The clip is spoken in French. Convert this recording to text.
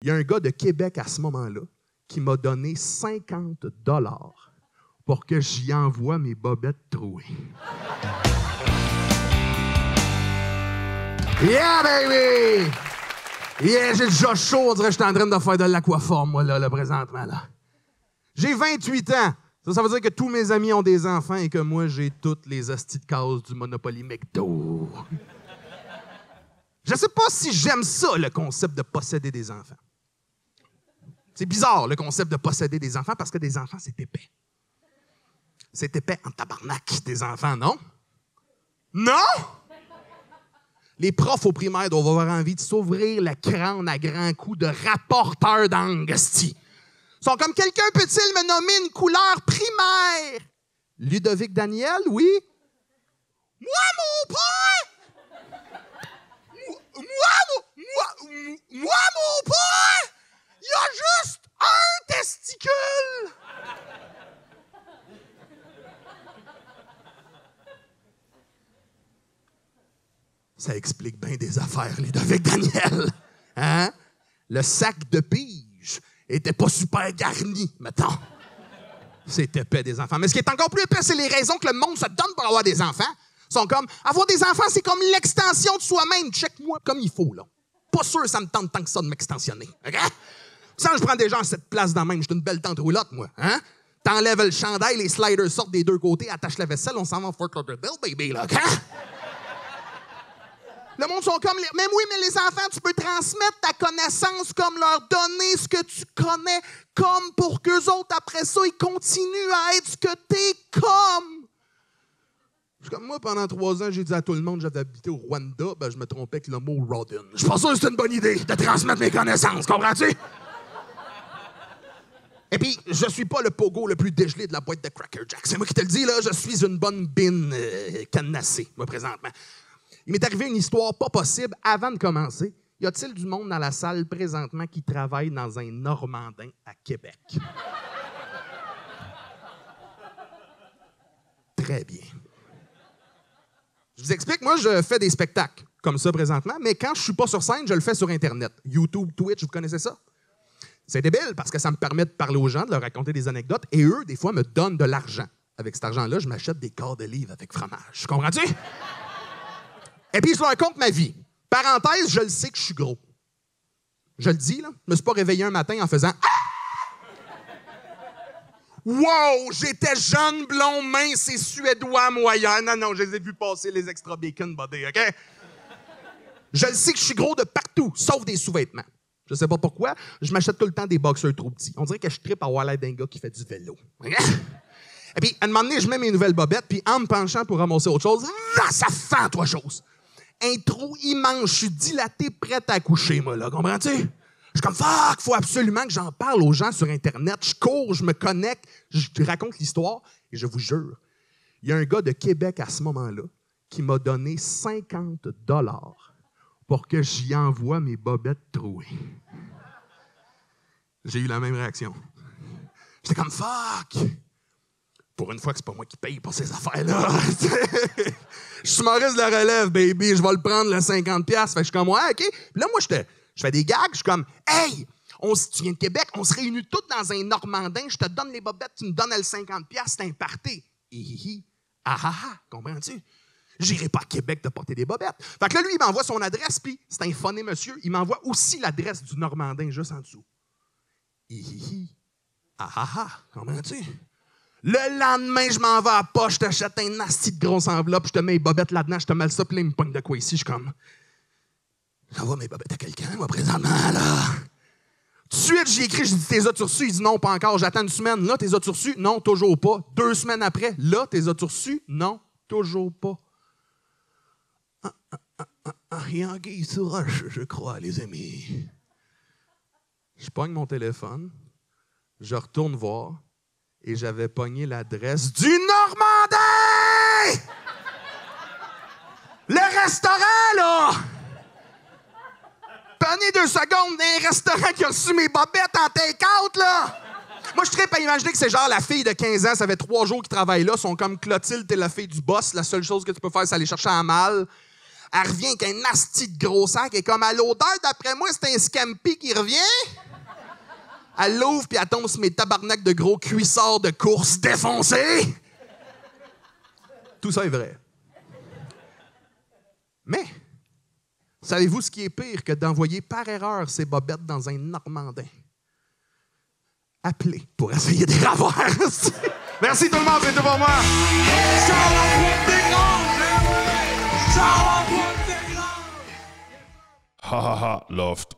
Il y a un gars de Québec à ce moment-là qui m'a donné 50 $ pour que j'y envoie mes bobettes trouées. Yeah, baby! Yeah, j'ai déjà chaud. On dirait que je suis en train de faire de l'aquaforme, moi, là, présentement, là. J'ai 28 ans. Ça veut dire que tous mes amis ont des enfants et que moi, j'ai toutes les hosties de cases du Monopoly McDo. Je sais pas si j'aime ça, le concept de posséder des enfants. C'est bizarre, le concept de posséder des enfants, parce que des enfants, c'est épais. C'est épais en tabarnak, des enfants, non? Non? Les profs au primaire doivent avoir envie de s'ouvrir le crâne à grands coups de rapporteur d'angle, esti. Ils sont comme, quelqu'un peut-il me nommer une couleur primaire? Ludovic Daniel, oui? Moi, mon père! Moi, mon père! Il y a juste un testicule! Ça explique bien des affaires, Ludovic Daniel. Hein? Le sac de pige était pas super garni, mettons. C'est épais, des enfants. Mais ce qui est encore plus épais, c'est les raisons que le monde se donne pour avoir des enfants. Ils sont comme, avoir des enfants, c'est comme l'extension de soi-même. Check-moi comme il faut, là. Pas sûr ça me tente tant que ça de m'extensionner. OK? Sans je prends déjà cette place dans la même. Je suis une belle tante roulotte, moi. Hein? T'enlèves le chandail, les sliders sortent des deux côtés, attache la vaisselle, on s'en va en Fort Lauderdale, baby, là. OK? Le monde sont comme... Mais oui, mais les enfants, tu peux transmettre ta connaissance comme leur donner ce que tu connais comme pour qu'eux autres, après ça, ils continuent à être ce que t'es comme. Comme moi, pendant 3 ans, j'ai dit à tout le monde que j'avais habité au Rwanda, ben je me trompais avec le mot « Rodin ». Je suis pas sûr que c'est une bonne idée de transmettre mes connaissances, comprends-tu? Et puis, je suis pas le pogo le plus dégelé de la boîte de Cracker Jack. C'est moi qui te le dis, là, je suis une bonne bine cadenassée, moi, présentement. Il m'est arrivé une histoire pas possible avant de commencer. Y a-t-il du monde dans la salle présentement qui travaille dans un Normandin à Québec? Très bien. Je vous explique, moi, je fais des spectacles comme ça présentement, mais quand je suis pas sur scène, je le fais sur Internet. YouTube, Twitch, vous connaissez ça? C'est débile parce que ça me permet de parler aux gens, de leur raconter des anecdotes, et eux, des fois, me donnent de l'argent. Avec cet argent-là, je m'achète des quarts de livres avec fromage. Comprends-tu? Et puis, je leur raconte ma vie. Parenthèse, je le sais que je suis gros. Je le dis, là. Je me suis pas réveillé un matin en faisant « Wow! J'étais jeune, blond, mince et suédois moyen. » Non, je les ai vus passer les extra bacon body, OK? Je le sais que je suis gros de partout, sauf des sous-vêtements. Je sais pas pourquoi, je m'achète tout le temps des boxers trop petits. On dirait que je trippe à avoir l'air d'un gars qui fait du vélo. OK? Et puis, à un moment donné, je mets mes nouvelles bobettes, puis en me penchant pour ramasser autre chose, ça fend, toi, chose. Un trou immense, je suis dilaté, prête à accoucher, moi, là, comprends-tu? Je suis comme, fuck, faut absolument que j'en parle aux gens sur Internet. Je cours, je me connecte, je raconte l'histoire, et je vous jure, il y a un gars de Québec à ce moment-là qui m'a donné 50 $ pour que j'y envoie mes bobettes trouées. J'ai eu la même réaction. J'étais comme, fuck! Pour une fois que c'est pas moi qui paye pour ces affaires-là. Je suis humoriste de la relève, baby. Je vais le prendre, le 50$. Fait que je suis comme, ouais, OK. Puis là, moi, je fais des gags. Je suis comme, hey, tu viens de Québec, on se réunit tous dans un Normandin. Je te donne les bobettes, tu me donnes le 50$. C'est un party. Hihihi. Ah ah ah. Comprends-tu? J'irai pas à Québec te porter des bobettes. Fait que là, lui, il m'envoie son adresse, puis c'est un funny monsieur. Il m'envoie aussi l'adresse du Normandin juste en dessous. Hihihi. Ah ah ah. Comprends-tu? Le lendemain, je m'en vais à la poche, je t'achète un nasty de grosse enveloppe, je te mets les bobettes là-dedans, je te mets ça, puis là, il me pogne de quoi ici, je suis comme... J'envoie mes bobettes à quelqu'un, moi, présentement, là. Tout de suite, j'ai écrit, je dis, t'es as-tu reçu? Il dit, non, pas encore, j'attends une semaine. Là, t'es as-tu reçu? Non, toujours pas. 2 semaines après, là, t'es as-tu reçu? Non, toujours pas. Il y a anguille sous roche, je crois, les amis. Je pogne mon téléphone, je retourne voir, et j'avais pogné l'adresse du Normandin! Le restaurant, là! Prenez 2 secondes d'un restaurant qui a reçu mes bobettes en take-out, là! Moi, je trippe à imaginer que c'est genre la fille de 15 ans, ça fait 3 jours qu'ils travaillent là, sont comme Clotilde, t'es la fille du boss, la seule chose que tu peux faire, c'est aller chercher à malle. Elle revient avec un asti de gros sac, et comme à l'odeur, d'après moi, c'est un scampi qui revient. Elle l'ouvre puis elle tombe sur mes tabarnaks de gros cuissards de course défoncés. Tout ça est vrai. Mais, savez-vous ce qui est pire que d'envoyer par erreur ces bobettes dans un Normandin? Appelez pour essayer de les revoir. Merci tout le monde, c'est tout pour moi. Ha ha ha, Loft.